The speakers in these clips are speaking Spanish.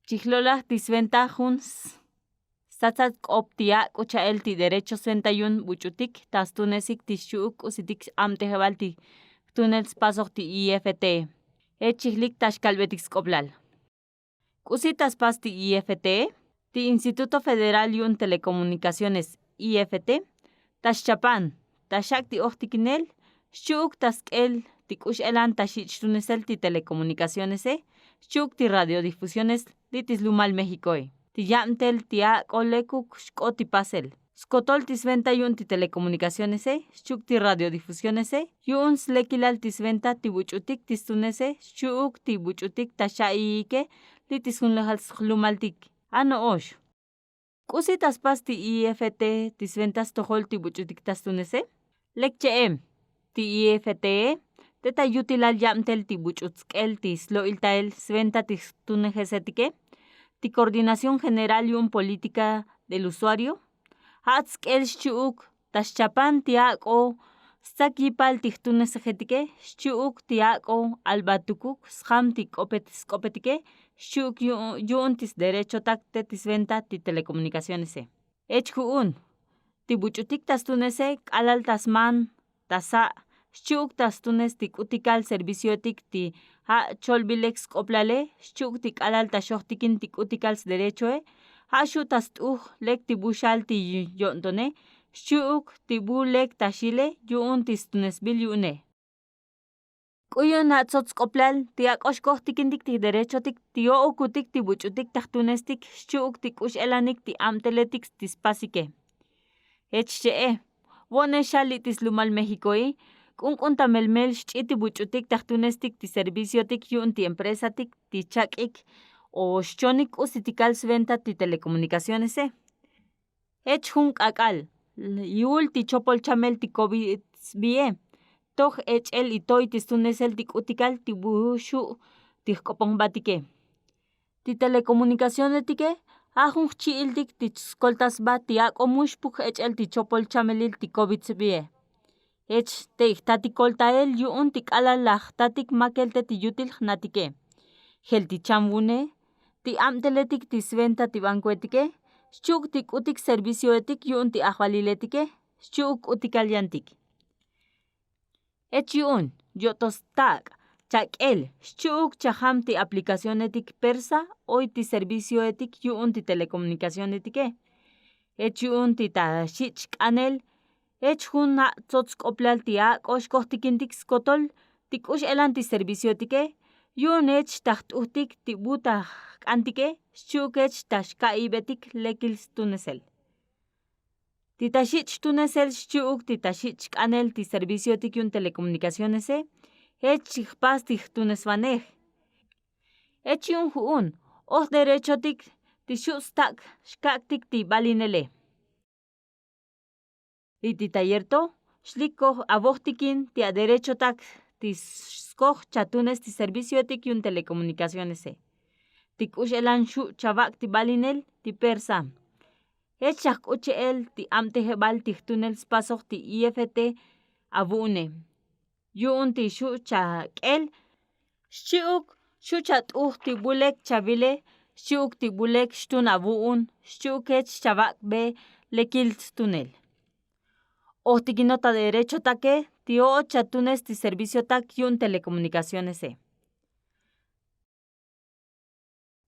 Chihlola tisventa juns. Satsat optia kuchael ti derecho 61 buchutik tastunesik tishuk usitik amtejebalti tunels paso ti IFT. Chihlik tashkalbetik skoblal. Kusitas pasti IFT, ti Instituto Federal Yun Telecomunicaciones IFT, Tashchapan, Tashak ti Ochtikinel, Shuk Taskel, Tikush Elan Tashichtunesel ti Telecomunicaciones, Shuk ti Radiodifusiones, Litislumal México. Ti Yamtel tia Olekuk Shkoti Pasel. Skotol tisventa yun ti Telecomunicaciones, Shuk ti Radiodifusiones, Yun Slekilal tisventa ti Buchutik tistunese, Shuk ti Buchutik Tashaike, Litisun lumaltik. Ano osh. Kusitas pasti IFT tisventas tohol ti buchutik tastunese. Lekche ti IFT teta yutilal yamtel ti buchutskel ti sloiltael sventa ti tunejesetike. Ti Coordinación General y Política del Usuario. Hatskel shuk taschapan tiako sakipal tihtunesejetike. Shuk tiako albatukuk sham ti skopetike. Shuk yun tis derecho takte tisventa ti telecomunicaciones. Echkuun. Ti buchutik tastunese alal tasman tasa. Shuk tastunes ti kutikal serviciotik ti cholbilex koplale. Shuk tik alal tashohtikin ti kutikals derechoe. Shu tastuh lek ti bushal ti yontone. Shuk ti bulek tashile yun tistunes bil yune. Kuyun atzots koplal ti akoshkohtikintik ti derechotik ti okutik ti buchutik tahtunestik shuk ti kushelanik ti amteletik tispasike. Echche wone shali tislumal Méxicoy kunkun melmel shchiti buchutik tahtunestik ti serviciotik yun ti empresatik ti chakik o shchonik usitikal venta ti telecomunicaciones. Echhun kakal yul ti chopol chamel ti COVID bie. Toj el itoy tistunesel ti kutikal ti bushu ti kopongbatike. Ti telecomunicaciones tike ajun chiiltik ti skoltas ba ti akomushpuk el ti chopol chamelil ti COVID bie. Te ihtatikol yun ti kalalaj tatik makelte ti yutil natike. Gel ti chambune ti amteletik ti sventa ti bankuetike. Shuk ti kutik servicio etik yun ti ajwaliletike. Shuk utikaliantik. Yun yotostak chakel shuk chaham ti aplicación etik persa hoy ti servicio etik yun ti telecomunicación etike. Yun ti tashich kanel hun tzots koplal ti akoshkohtikintik skotol ti kush elan ti servicio etike. Yun tahtuhtik ti buta kantike shuk tashkaibetik lekils tunesel. Ti tashich tunesel shuk ti tashich kanel ti servicio tik yun telecomunicaciones pas ti tunesvanej. Yun huun derecho tik ti shustak shkaktik ti balinele. Y ti tayerto shliko abohtikin ti derecho tak ti skoj chatunes ti servicio tik yun telecomunicaciones. Ti kushelan shu chavak ti balinel ti persa. Echak ucheel ti amtejebal ti tunel spaso ti IFT abune. Yun ti shu chakel shuk shuchat ti bulek chavile shuk ti bulek shtun abuun shukech chavak be lekil tunel. Ohtikinota derecho take ti chatunes ti servicio tak yun telecomunicaciones.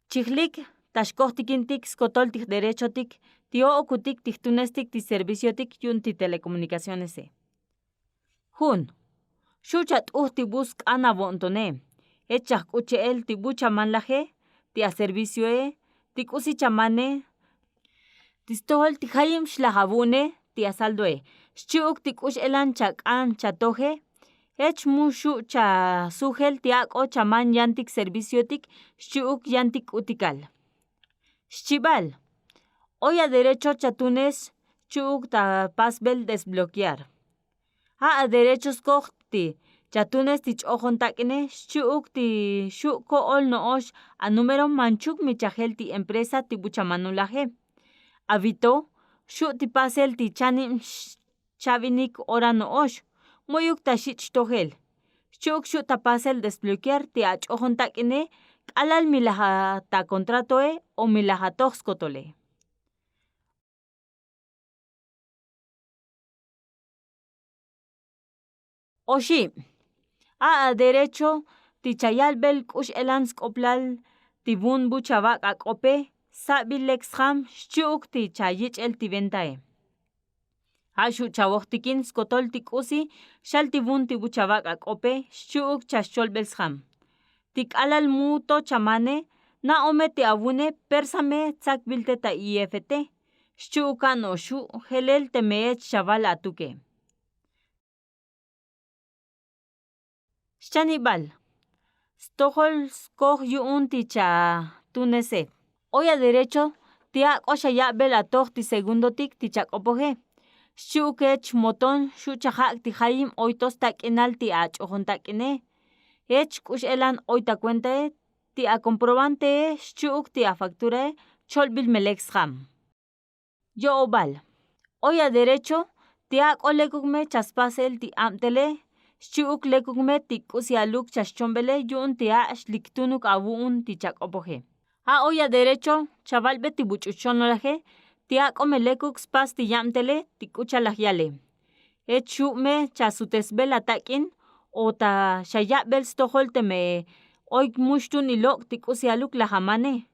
Chihlik tashkohtikintik skotol ti derecho tik ti okutik ti tunestik ti servicio tik yun ti telecomunicaciones. Hun shuchat ti busk anabontone. Echak ucheel ti bucha manlaje ti a servicio ti kusi chamane. Tistol ti hayim shlahabune ti asaldoe. Shuk ti kush elan chakan chatoje. Mushu cha sujel ti ako chaman yantik servicio tik shuk yantik utikal. Shchival. Hoy a derecho chatunes shuk ta pasbel desbloquear. A derechos kohti chatunes ti chojon takne shuk ti shuk ko ol noosh a número manchuk michajel ti empresa ti buchamanulaje. Avito shuk ti pasel ti chanim chavinik ora noosh. Moyuk tashich tohel. Shuk ta pasel desbloquear ti achojon takne alal milaha ta contratoe o milaha toxcotole. Oshi, a derecho tichayal bel kush elans koplal tibun buchabak akope sabilex ham shchuk tichayich el tibentae. Ashu chawoktikin skotol tikusi shal tibun tibuchabak akope shchuk chashchol belsham. Tik alal muto chamane na ome ti abune persame tsak bilte ta IFT. Shchukan o shu helel temeet shaval atuke. Shanibal. Stohol skoh yuun ticha tunese. Oya derecho tia osha ya bela toh ti segundo tik tichak opoje. Shukech moton shuchahak ti jaim oitos tak enal ti ach ojon tak ene. Ech kush elan oita cuente ti a comprobante shuk ti a facture cholbil melex ham. Yo obal. Oya derecho tia olekukme chaspasel ti amtele. Shuk lekukme ti kusialuk chaschombele yun tia shliktunuk abuun ti chak opoje. A oya derecho chaval beti buchuchonolaje tia komelekuk spas ti yamtele ti kuchalajiale. Echukme chasutesbel atakin o ta shayabel stohol teme oik mushtun ilok ti kusialuk la jamane.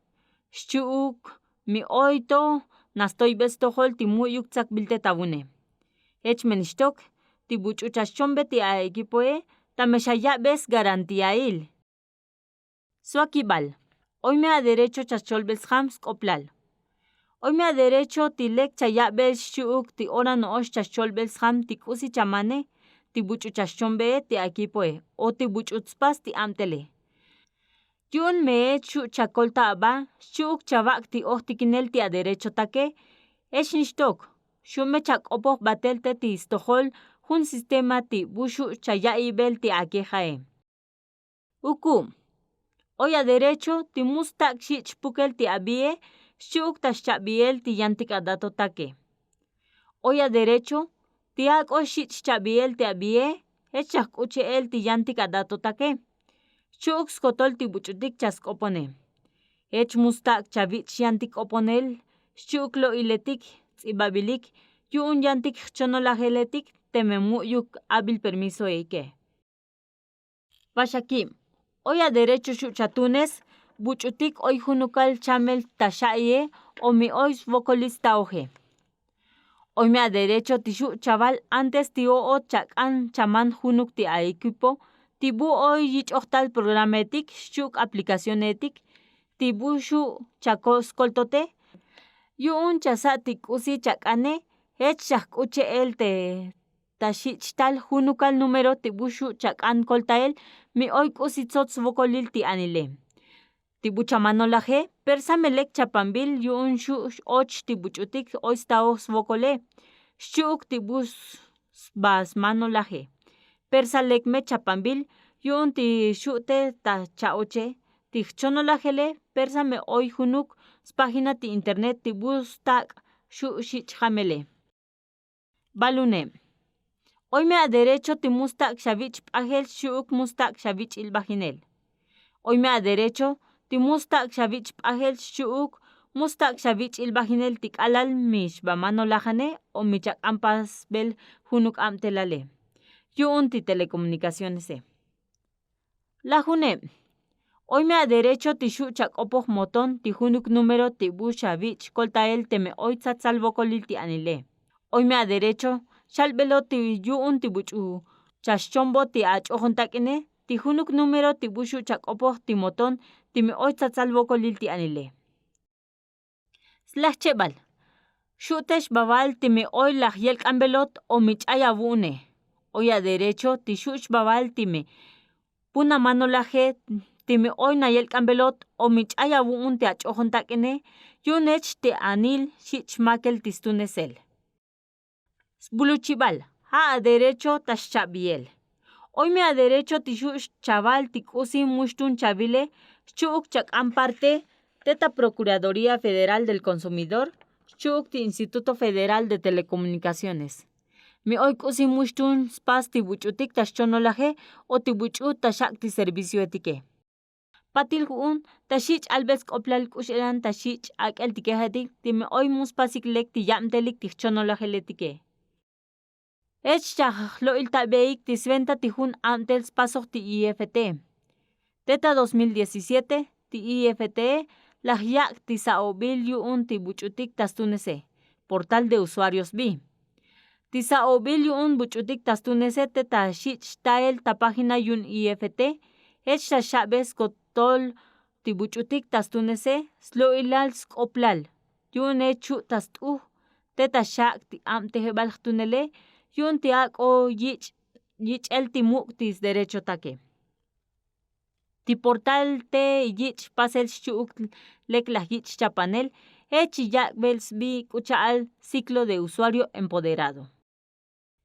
Shuk mi oito nastoy bestohol ti muyuk tsak bilte tabune. Echmenishtok ti buchuchachombe ti a equipoe tameshayabes garantiail. Suakibal. Hoy me a derecho chacholbes hams koplal. Hoy me a derecho ti lek chayabel shuk ti ora noosh chacholbes ham ti kusi chamane ti buchuchachombe ti equipoe o ti buchutspas ti amtele. Yun me chu chakolta aba shuk chabak ti ohtikinel ti a derecho take eshnishtok. Shume chak opo batelte ti stohol un sistema ti bushu chayaibel ti akejae. Uku. Hoy a derecho ti mustak shich pukel ti abie shuk tashchabiel ti yantik adato take. Hoy a derecho ti ako shich chabiel ti abie echak uche el ti yantik adato take. Shuk skotol ti buchutik chaskopone. Ech mustak chavich yantik oponel shuk lo iletik ibabilik yun yantik chonolajeletik tememuyuk abil permiso eike. Pashaki. Hoy a derecho chuchatunes buchutik hoy junukal chamel tashaye o mi hoy vocalista oje. Hoy me a derecho tishu chaval antes tio o chakan chaman junuk ti a equipo tibu hoy yich octal programetik shuk aplicacionetik tibu shu chakos koltote yun chasatik usi chakane echak uche el te tashich tal junukal numero tibushu chakan koltael mi oik usitsots vokolil ti anile. Tibuchamanolaje persamelek chapambil yun shu och tibuchutik oistaos vokole. Shuk tibus bas manolaje. Persalek me chapambil yun ti shute ta chaoche ti chonolajele persame oy junuk página ti internet tibus tak shu shich jamele. Balune. Hoy me a derecho ti mustak shavich pagel shuk mustak shavich ilbajinel. Hoy me a derecho ti mustak shavich pagel shuk mustak shavich ilbajinel tik alal mish bamano lajane o michak ampas bel junuk amtelale. Yun ti telecomunicaciones e. La june. Hoy me a derecho ti shu chak opoj moton ti junuk número ti bu shavich koltael teme hoy tsatzalvo kolil ti anile. Hoy me a derecho shalbelo ti yun ti buchu chashchombo ti achojon takine ti junuk número ti bushu chak opoj ti moton ti me hoy tsatzalvo kolil ti anile. Slachebal. Shutesh babal ti me hoy lajiel kambelot o michaya bune. Hoy a derecho ti shush babal ti me puna mano laje ti me hoy nayel kambelot o michaya bun ti achojon takine yunech ti anil shich makel tistunesel. Buluchibal, ha a derecho tashchabiel. Hoy me a derecho tishush chaval tikusi mushtun chabile, chuk chak amparte, teta Procuraduría Federal del Consumidor, chuk ti Instituto Federal de Telecomunicaciones. Mi hoy kusi mushtun spas tibuchutik tashchonolaje o tibuchut tashak ti servicio etike. Patil ju'un taxich albes k'oplal k'uxelan taxich ak'el tikejetik time oy muspasiklek tiyamtelik tijchonolajeletike. Ech chajlo'il tabeik tisventa tijun amtels pasoq ti IFT. Teta 2017 ti IFT lajyak tisaobil yu'un tibuch'utik tastunese. Portal de usuarios B. Tisaobil yu'un buch'utik tastunese teta xich tael ta página yun IFT. Ech taxabes kotol tibuch'utik tastunese slo'ilal sk'oplal. Yun echu tast'uj teta xak ti amtejebal tunele yun tiak'o yich'el timuk tis derecho take. Ti portal te yich pasel xchu'uk lek laj yich chapanel ech yakbels bi k'ucha'al ciclo de usuario empoderado.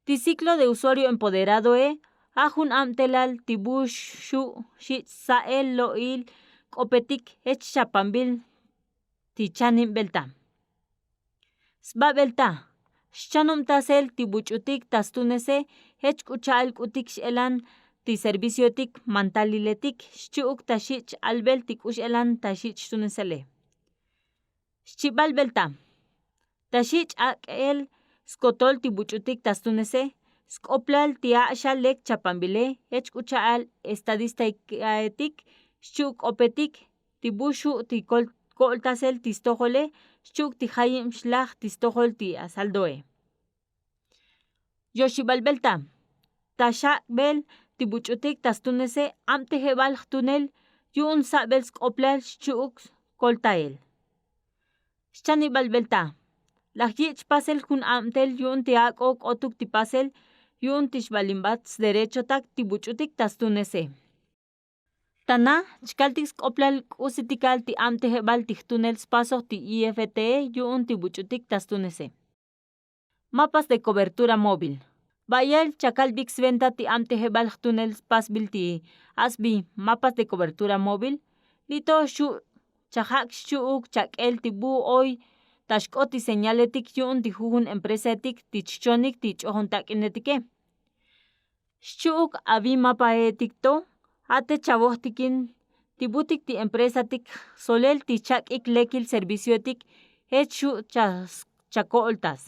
Ti ciclo de usuario empoderado ajun amtelal tibux xu xich sa'el lo'il k'opetik ech chapanbil ti chanin belta. Sba belta xchanom tasel tibuch'utik tastunese ech k'ucha'al k'utik xelan ti serviciotik mantaliletik xchu'uk taxich albel tik'uxelan taxich tunesele. Xchib'al belta taxich ak'el skotol tibuch'utik tastunese sk'oplal tia'xalek chapanbile ech k'ucha'al estadísticaetik xchu'uk k'opetik tibuxu ko'l tasel tistojole xchu'uk tijayim xlaj tistojol ti asaldoe. Yoxib'al belta taxakbel tibuch'utik tastunese amtejeb'al tunel yu'un sa'bel sk'oplal xchu'uk koltael. Xchanib'al belta laj yich pasel jun amtel yu'un tiak'o k'otuk ti pasel yu'un tixb'alinb'ats derecho tak tibuch'utik tastunese. Tana chkaltik sk'oplal k'usitikal ti amtejeb'al tijtunel pasoq ti IFT yu'un tibuch'utik tastunese. Mapas de cobertura móvil. Bayel chakalbik sventa ti amtejeb'al tunel pasbil ti asbi mapas de cobertura móvil lito xu chajak xchu'uk chak'el tibu oy taxk'o ti señaletik yu'un ti jujun empresatik tichchonik ti ch'ojontak'inetike. Xchu'uk abi mapaetikto ate chabojtikin tibutik ti empresatik solel ti chak'ik lekil serviciotik ech xu chako'oltas.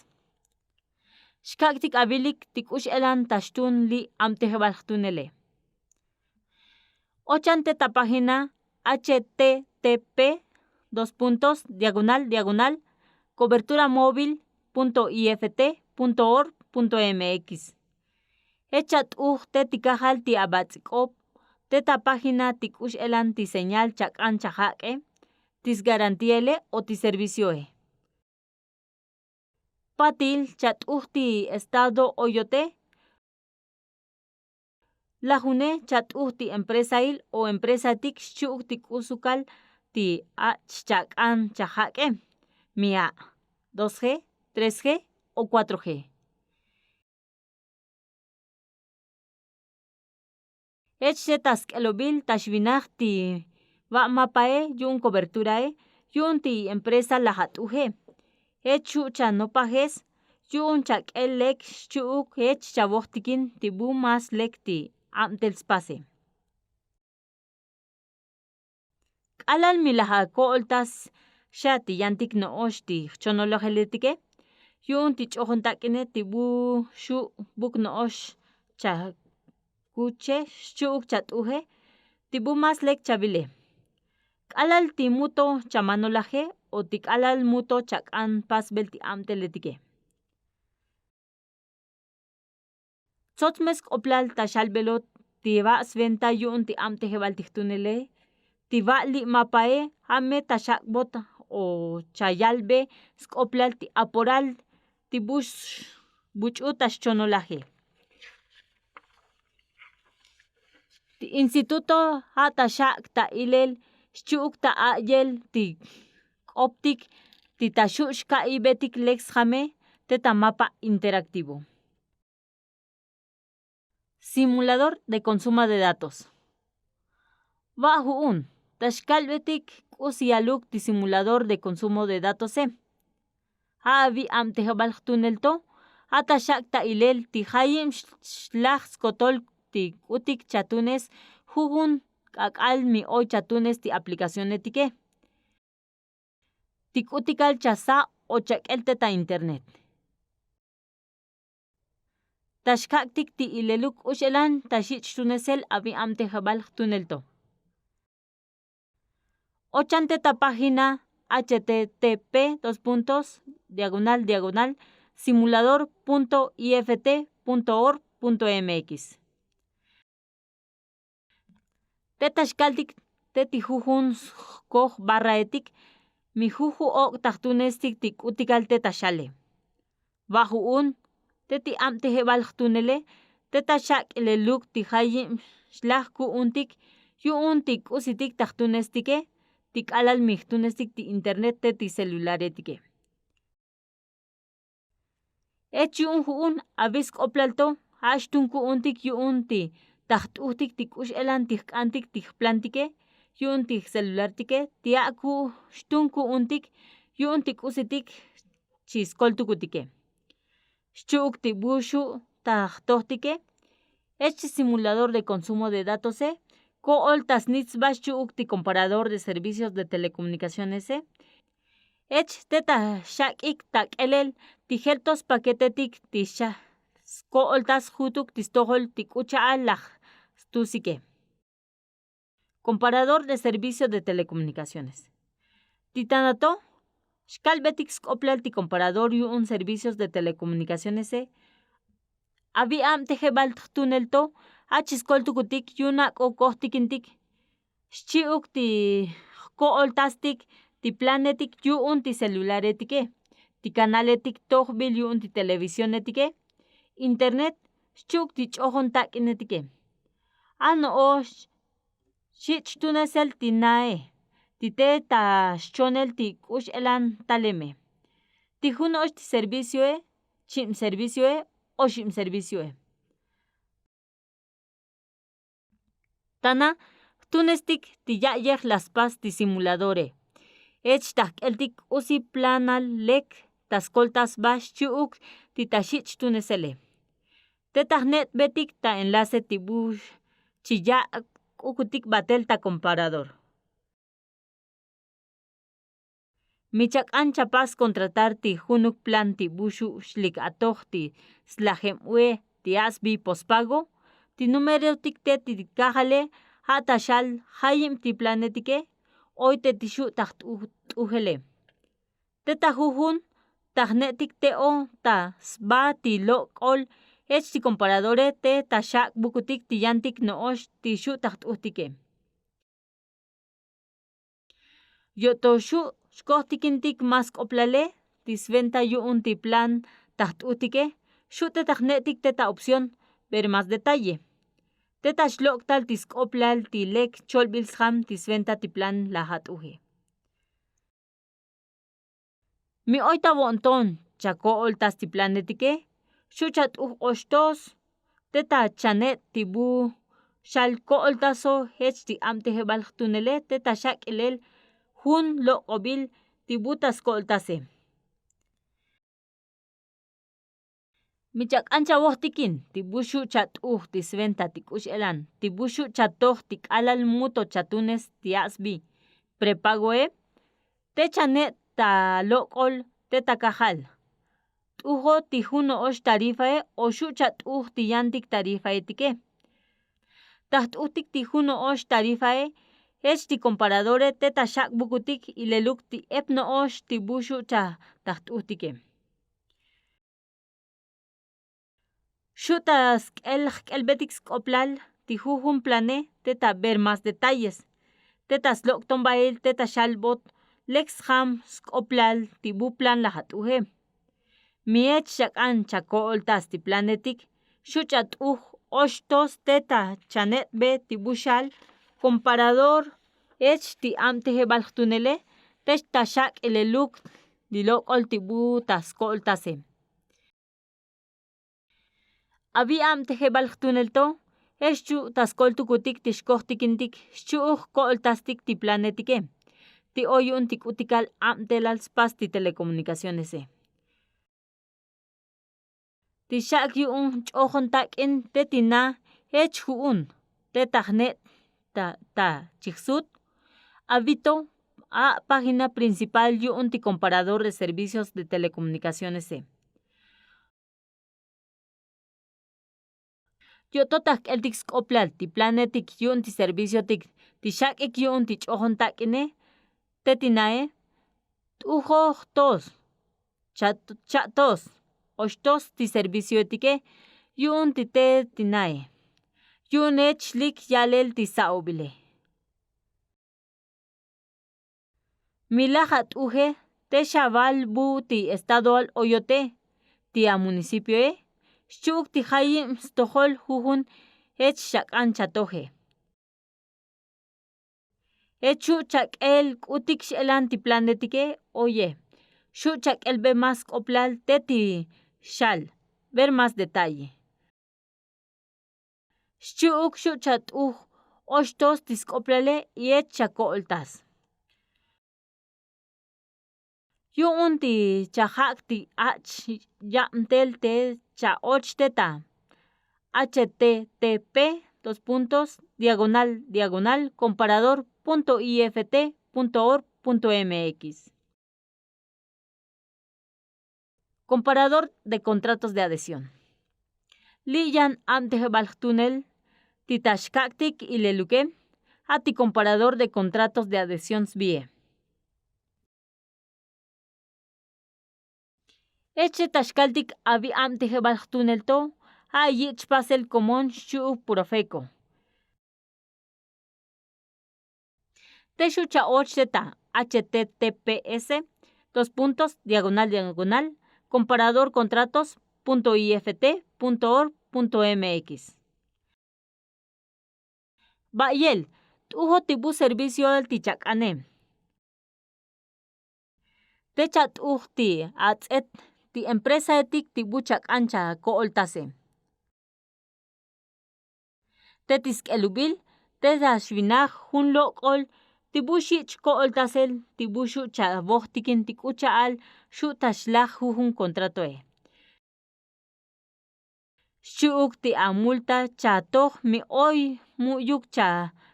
Xkaktik abilik tik'uxelan taxtun li amtejeb'al tunele. Ochante ta página http://coberturamóvil.ift.org.mx. Echat'uj te tikajal ti abatz'ik'ob teta página tik'uxelan ti señal chak'an chajak'e tis garantiele o ti servicioe. Patil chat'uj ti estado oyote lajune chat'uj ti empresail o empresatik xchu'uk ti k'usukal ti chak'an chajak'e mia 2G, 3G o 4G. Ech task'elobil taxb'inaj ti b'amapae yu'un coberturae yu'un ti empresa lajat'uje. Ech xu chanopajes yu'un chak'elek xchu'uk ech chabojtikin tibu mas lek ti amtelspase. K'alal milajako'oltas xa tiyantik no'ox ti chonolojeletike yu'un ti ch'ojontak'inet tibu xu b'uk no'ox chakuche xchu'uk chat'uje tibu mas lek chabile. K'alal ti muto chamanolaje o ti k'alal muto chak'an pasbel ti amteletike. Tzotzmes k'oplal taxalbelot ti b'asventa yu'un ti amtejeb'al tijtunele ti b'ali mapae ame taxakb'ot o chayalbe sk'oplal ti aporal ti buch'u taxchonolaje. Ti instituto taxak ta ilel xchu'uk ta ayel ti k'optik ti taxu'x ka'ibetik lex jame teta mapa interactivo. Simulador de consumo de datos. Baju'un taxkalb'etik k'usialuk ti simulador de consumo de datos abi amtejeb'al tunelto ataxak ta ilel ti jayim xlaj skotol ti k'utik chatunes jujun kakal mi hoy chatunes ti aplicación etike. Tikutikal chasa o chakelte ta internet. Tashkaktik ti ileluk ushelan tashich tunesel abi amte jabal tunelto. Ochante ta página http:// simulador.ift.org.mx. Tetashkaltik tetijujun koj barraetik mi juju ok tajtunestik tikutikal tetashale. Bajuun teti amte jebal tunele tetashak ileluk tijayim shlajku untik yuun tikusitik tajtunestike tikalal mijtunestik ti internet teti celularetike. Echun juun abisk oplalto hashtun kuuntik yuun ti tajtutik tikush elan tijkantik tijplantike yuun tij celulartike tiaku shtun kuuntik yuun tikusitik chiskoltukutike. Shchuk tibushu tajtojtike este simulador de consumo de datos kool tasnitzbas chuk ti comparador de servicios de telecomunicaciones ech teta shakik takelel tijeltos paquetetik tisha kool tas jutuk tistohol tikucha laj stusike. Comparador de servicios de telecomunicaciones. Titanato Shkalbetik skoplal ti comparador yun servicios de telecomunicaciones abi amte jebal tunelto achiskoltukutik yunak o kohtikintik shchiuk ti kooltastik ti planetik yun ti celularetike ti canaletik tojbil yun ti televisionetike internet shchuk ti chojon takinetike ano o shich tunesel tinae tite ta shchonel ti kush elan taleme tijunosh ti servicio chim servicio o shim servicio tana tunestik ti yayej las paz ti simuladore ech takeltik usi planal lek taskoltas bash chuk ti tashich tunesele tetahnet betik ta enlace ti bush chiya ukutik batel ta comparador. Michak ancha paz contratar ti junuk plan ti bushu shlik atoj ti slajemwe ti asbi pospago ti numero tikte ti kajale hatashal hayim ti planetike hoy te tishu taht ujele. Tetajujun tajnetik teo ta sba ti lokol ech ti comparadore te tashak bukutik ti yantik noosh ti shu taht ujtike. Yotoshu shkohtikintik mas koplale tisventa yuun ti plan taht ujtike shute tajnetik teta opción ver más detalle. Teta shloktal tiskoplal ti lek cholbilsham tisventa ti plan lahat uje. Mi oita bonton chako oltas ti planetike shuchat ostos teta chanet tibu shal ko oltaso hech ti amte jebal tunele teta shak elel jun lo obil tibutas ko oltase. Michak ancha wojtikin tibushu chat tisventa tikush elan tibushu chatoj tikalal muto chatunes tiasbi prepago te chanet ta lokol teta kajal ujo tijuno osh tarifa o shuchat tiyantik tarifa etike taht utik tijuno osh tarifa ech ti comparadore teta shak bukutik ileluk ti epno osh tibushu cha taht utike. Shutas elbetik skoplal tijujun plane teta ver más detalles. Teta slokton bail teta shalbot lex ham skoplal tibu plan lahat uje. Miech shakan chako oltas ti planetik shuchat oshtos teta chanet be tibushal comparador ech ti amte jebal tunele tech tashak eleluk dilok ol tibu tasko oltase. Abi amte jebal tunelto eschu taskol tukutik tishkohtikintik shchuj ko oltastik ti planetike ti oyun tikutikal amtelal spas ti telecomunicaciones ti shak yuun chojon takin tetina ech juun te tajnet ta chiksut, habito a página principal yu'un ti comparador de servicios de telecomunicaciones. Yo totak el tix oplal ti planetik yu'un ti servicio tik ti shakik yu'un ti ch'ojon takine tetinae t'ujo tos chatos oshtos ti servicio tike yu'un ti tetinae yu'un echlik yalel ti saobile milaja t'uje te xabal bu ti estado al oyote ti a municipio xchuk ti jayim stojol jujun ech shak'an chatoje echu chak'el k'utik xelan ti planetike oye xu chak'el be más k'oplal teti xal ver más detalle xchuk xu chat'uj oxtos tisk'oplale y ech chakoltas yu'un ti chajak ti ach yamtel te cha och teta http:// comparador.ift.org.mx Comparador de contratos de adhesión. Liyan amtejebaltunel titashkaktik y leluke ati comparador de contratos de adhesión SBIE. Eche tashkaltik abi amtejebaltunel to ayich pasel común shu purofeco. Teshucha ocheta https:// comparador contratos.ift.org.mx Bayel, tujo tibu servicio del tichakane. Techat ti atzet ti empresa etik tibu chakancha kooltase. Tetisk elubil, tetashvinaj hun lokol tibushich kooltasel tibushu chavojtikin tikuchaal shu tashlaj jujun contratoe. Shuk ti amulta chatoj mi oy muyuk cha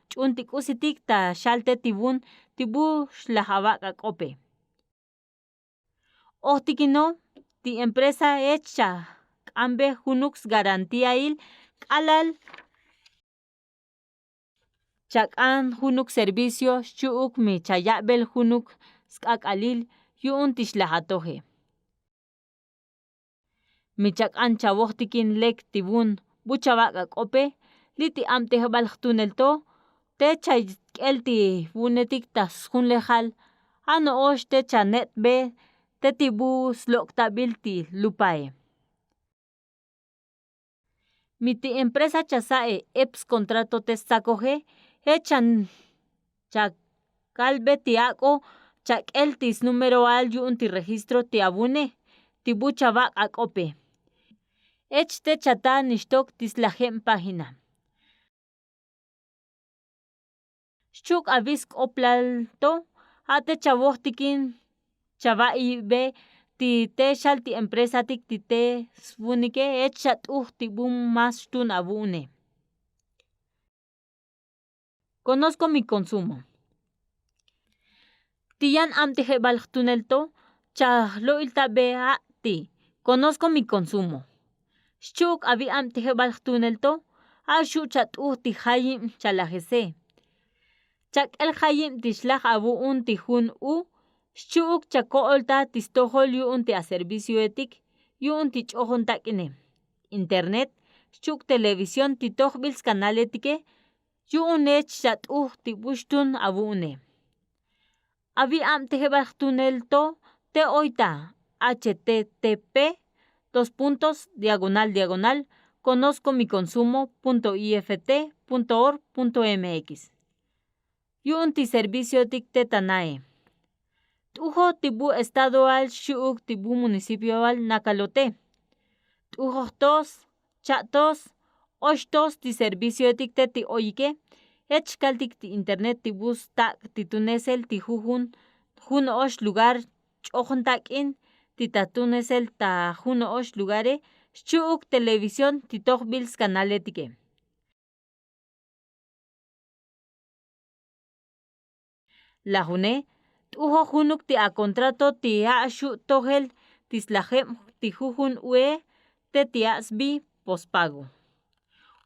ch'untikusitik ta shalte tibun tibu shlajabaka kope. Ojtikino ti empresa hecha k'ambe junux garantía il k'alal chak'an junuk servicio shuk mi chayabel junuk sk'ak'alil yu'un tishlajatoje. Mi chak'an chabojtikin lek tibun buchabaka kope liti amtejebaltunelto te chayk'el ti bunetik tas jun lejal ano osh te chanet be te tibu sloktabil ti lupae. Mi ti empresa chasae eps contrato te sakoje echan chakalbe ti ako chak'el tis número al yu'un ti registro ti abune tibu chabaka kope. Ech te chata nishtok tislajem página. Shuk avisk oplalto ate chabojtikin chabai be ti te shal ti empresa tik ti te svunike echat tibum más tun abune. Conozco mi consumo. Tiyan amtejebaltunelto chahlo ilta be ti. Conozco mi consumo. Shuk abi amtejebaltunelto ashu chat'uj ti jayim chalajese. Chak el jayim tishlaj abu'un tijun shuk chakoolta tistojol yu'un ti a servicio etik yu'un ti ch'ojon takine. Internet, shuk televisión titojbils canal etike yu'un ech chat'uj tibushtun abu'une. Abi amtejebaltunelto te oita http:// conozcomiconsumo.ift.org.mx Yu'un ti servicio tik tetanae. T'ujo tibu estado al shuk tibu municipio al nakalote. T'ujojtos, chatos, oshtos ti servicio etik teti oyike, echkaltik ti internet tibus tak titunesel ti jujun osh lugar ch'ojon takin titatunesel ta jun osh lugare shuk televisión titojbils canal etike. Lajune, t'ujo junuk ti a contrato ti ashu tohel tislajem ti jujun ue te tiasbi pospago.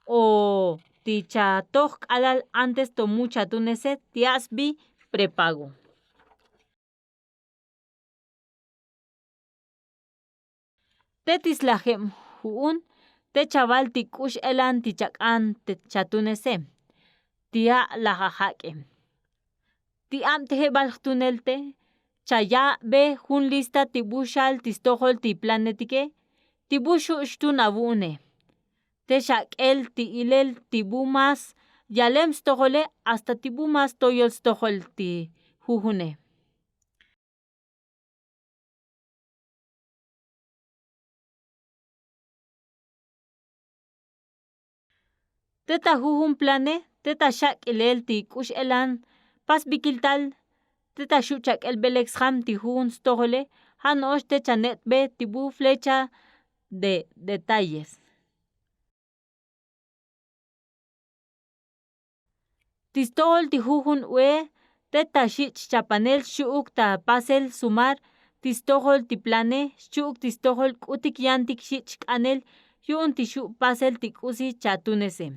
O ti chatoj alal antes to mucha tunese tiasbi prepago. Te tislajem juun te chaval ti kush elan ti chak'an te chatunese. Tia lajajaque. Ti am tejebal tunelte chaya be jun lista ti bushal tistojol ti planetike ti bushu shtun abune. Te shakel ti ilel ti bumas yalem stojole hasta ti bumas toyol stojol ti jujune. Teta jujun plane teta shak ilel ti kush elan pas bikiltal teta shuchak el belex ham ti jujun stojole han osh te chanet be ti bu flecha de detalles. Tistol ti jujun ue teta shich chapanel shuk ta pasel sumar tistojol ti plane shuk tistojol kutik yantik shich kanel yun ti shuk pasel ti kusi chatunese.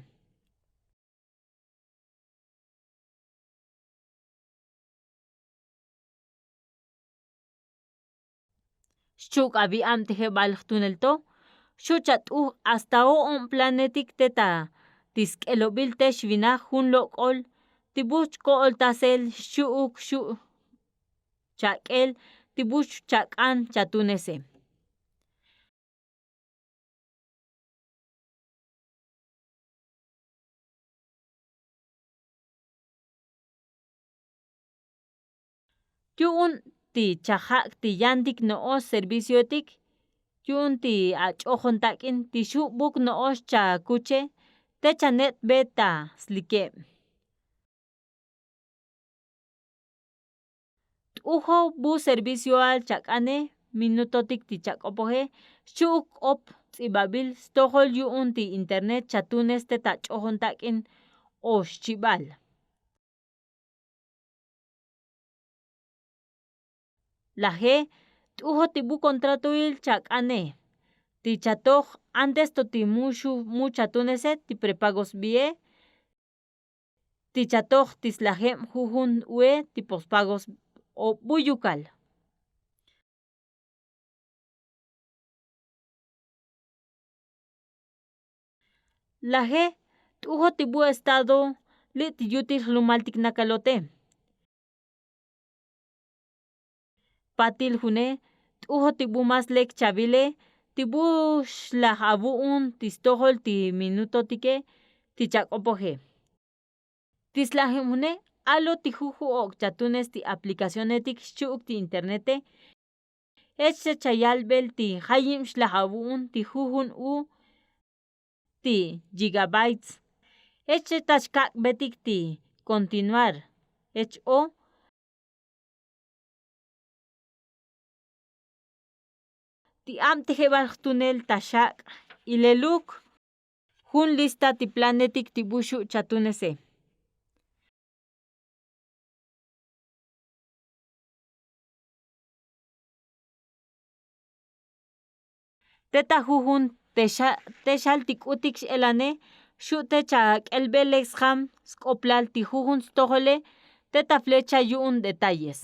Shuk abi am teje balj tunelto shuchat hasta o on planetik teta tiskelobil te shvina jun lokol tibuch kol tasel shuk chakel tibuch chakan chatunese. Yun ti chajak ti yantik noos serviciotik yun ti achojon takin ti shuk buk noos cha kuche te chanet beta slike. Ujo bu servicio al chakane minutotik ti chakopoje shuk op tsibabil stojol yun ti internet chatunes te tachojon takin osh chibal. Laje t'ujo ti bu contrato il chakane ti chatoj antes to ti mucha tunese ti prepagos bie ti chatoj tislajem jujun ue ti pospagos o buyukal. Laje t'ujo ti bu estado li ti yutil lumaltik nakalote. Patil june t'ujo ti bu mas lek chabile ti bu shlajabuun tistojol ti minuto tike ti chakopoje. Tislajem june alo ti juju ok chatunes ti aplicacionetik shuk ti internete eche chayalbel ti hayim shlajabuun ti jujun u ti gigabytes eche tashkak betik ti continuar o ti am tejebal tunel tashak ileluk jun lista ti planetik ti bushu chatunese. Teta jujun texal ti kutik elane shute chak el belex ham skoplal ti jujun stojole teta flecha yun detalles.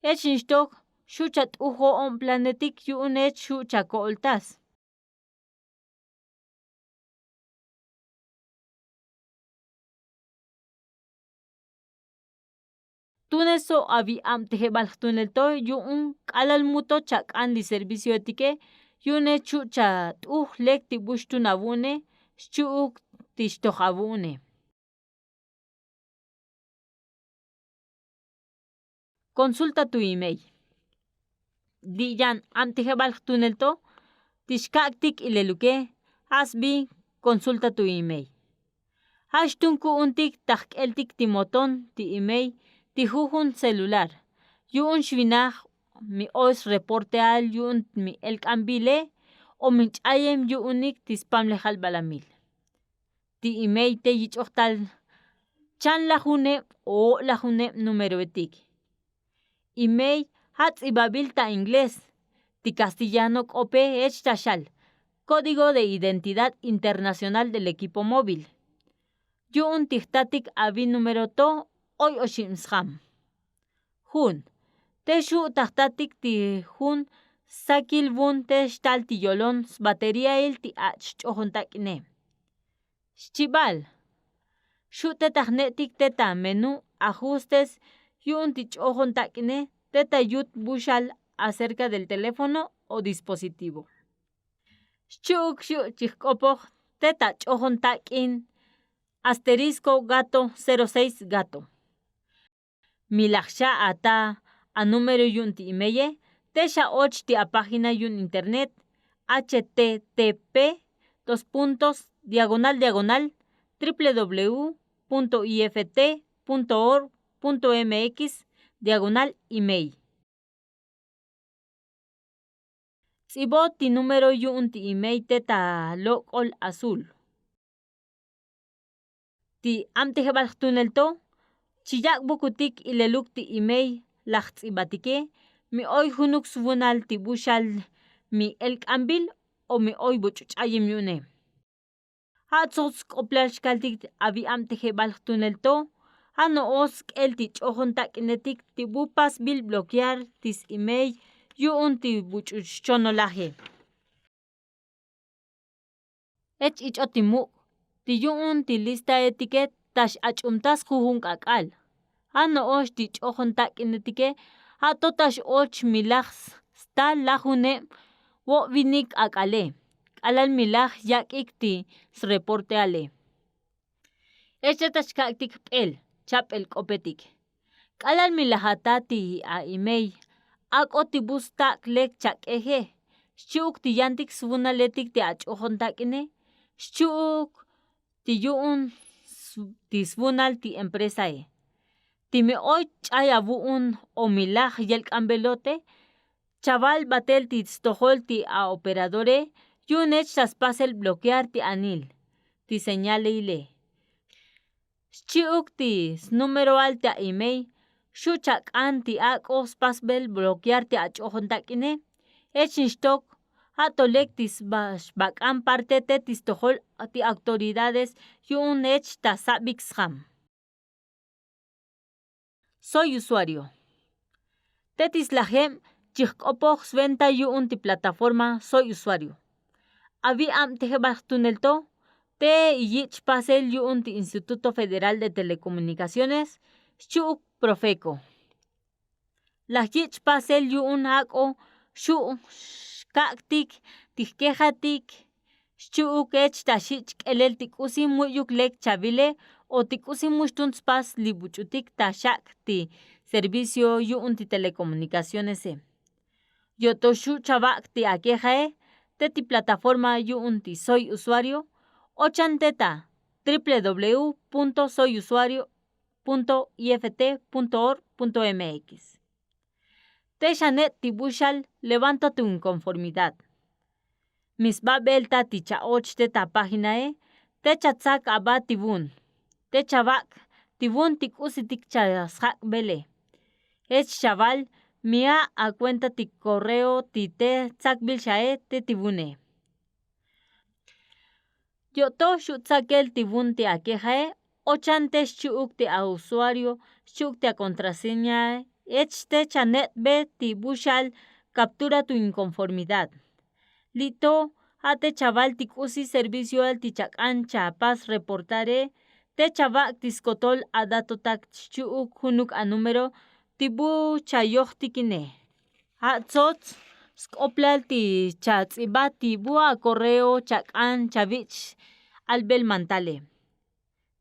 Echinshtok shuchat ujo on planetik yun ech shuchako oltas. Tuneso abi am tejebal tunelto yun kalal muto chak an li servicio etike yun echu chat lek ti bushtunabune shuk tishtojabune. Consulta tu email. Diyan am tejebal tunelto tishkaktik ileluke asbi consulta tu email. Hashtunku untik takeltik timoton ti email ti jujun celular. Yun shvinaj mi os reporte al yun mi el cambile o minch'ayem yu'unik ti spam lejal balamil. Ti email te yich'ojtal chan lajuneb o lajuneb número etik. Email hatz ibabil ta inglés, ti castellano k'ope ech taxal. Código de Identidad Internacional del Equipo Móvil. Yu'un tijtatik abi número to oy oximsjam. Jun. Texu tajtatik ti jun sakil bun textal ti yolon batería el ti ach ch'ojontak'ne. Xchibal. Xute tajnetik teta menú ajustes yu'un ti ch'ojontak'ne teta yut bushal acerca del teléfono o dispositivo. Xchu'uk xu' chijk'opoj teta ch'ojontak'in asterisco gato 06 gato. Milajxa ata a número yun ti imeye texa och ti a página yun internet http://www.ift.org.mx/email. Tzibot ti número yun ti email teta loq'ol azul. Ti amtijeb'al tunelto chiyak bukutik ileluk ti email laj tz'ibatike mi oy junuk subunal ti buxal mi elk'anb'il o mi oy buch'uch'ayem yu'ne. Jatzotz k'oplal xkaltik abi amtijeb'al tunelto jano'os k'el ti ch'ojontak'netik ti bupas bil bloquear tis email yu'un ti buch'uch'onolaje. Ech ich'otimuk ti yu'un ti lista etiket tax ach'umtas jujun k'ak'al. Jano'ox ti ch'ojontak'netike jatotax och milaj sta lajuneb' wo'b'inik ak'ale. K'alal milaj yak'ik ti reporteale. Echetax ka'ktik b'el cha'b'el k'opetik. K'alal milajata ti a email ak'o ti bustak lek chak'eje. Xchu'uk ti yantik subunaletik ti ach'ojontak'ne. Xchu'uk ti yu'un ti subunal ti empresae. Ti mi oy ch'ay abu'un o milaj yelk'anb'elote chabal b'atel ti tztojol ti a operadore yun ech taspasel bloquear ti anil ti señale ile. Xchi'uk ti número al ti a email xu chak'an ti ak'o spasb'el bloquear ti ach'ojontak'ne ech nixtok jatolek ti xb'ak'an parte te tistojol ti autoridades yu'un ech tasab'iksjam. Soy usuario. Tetis lajem chijk'opoj venta yu'un ti plataforma Soy Usuario. Abi amtijeb'al tunelto te iyich pasel yu'un ti Instituto Federal de Telecomunicaciones xchu'uk Profeco. Lajyich pasel yu'un ak'o xu' xka'ktik tijkejatik xchu'uk ech taxich k'elel ti k'usin mu'yuk lek chabile o ti k'usin muxtun spas li buch'utik taxak ti servicio yu'un ti telecomunicaciones. Yotoxu chabak ti akejae te ti plataforma yu'un ti Soy Usuario o chanteta www.soyusuario.ift.org.mx. Texanet ti bushal levanta tu inconformidad. Misbabelta ti chaoch teta páginae te chatzak aba tibun. Te chabak tibun ti k'usitik chasjak bele. Ech chaval mia a cuenta ti correo ti te tzakbil shae te tibune. Yoto xutzakel tibun ti akejae o chante xchu'uk ti a usuario xchu'uk ti a contraseña ech te chanet be ti bushal captura tu inconformidad. Lito ate chaval ti k'usi servicio al ti chak'an chapas reportare te chabak tiskotol a datotak xchu'uk junuk a número tibu chayoj tikine. Jatzotz sk'oplal ti chatz'ibat tibu a correo chak'an chavich albel mantale.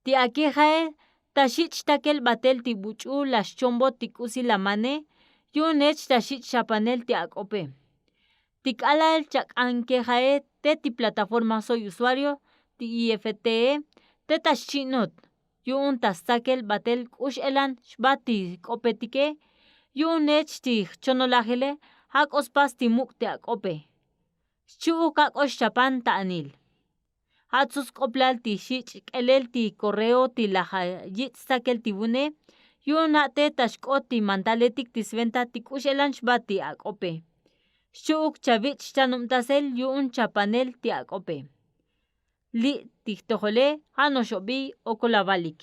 Ti akejae taxich takel batel ti buch'u las chombo ti k'usi lamane yun ech taxich chapanel ti ak'ope. Ti k'alal chak'an kejae te ti plataforma Soy Usuario ti IFTE te taxchinot yu'un tastakel batel k'ux elan xbat ti k'opetike yu'un ech ti chonolajele jak'ospas ti muk' ti ak'ope. Xu'uka k'oxchapan ta'anil atzus q'oplal ti xich' k'elel ti correo ti lajayitz sakel ti bune yunate taxk'ot ti mantaletik tisventa tik'uxelan xb'at ti ak'ope xu'uk chavich chanumtasel yu'un chapanel ti ak'ope li tijtojole janoxob'i okolab'alik